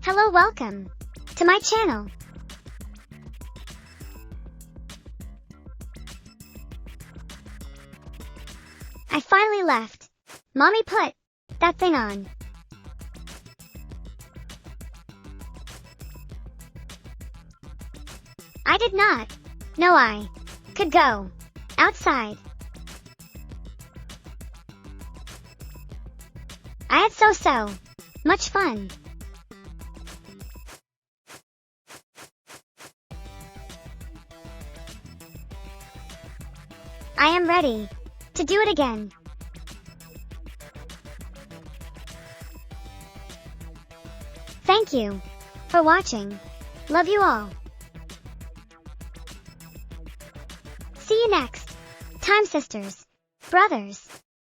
Hello, welcome to my channel. I finally left. Mommy put that thing on. I did not know I could go outside. I had so much fun. I am ready to do it again. Thank you for watching. Love you all. See you next time, sisters, brothers.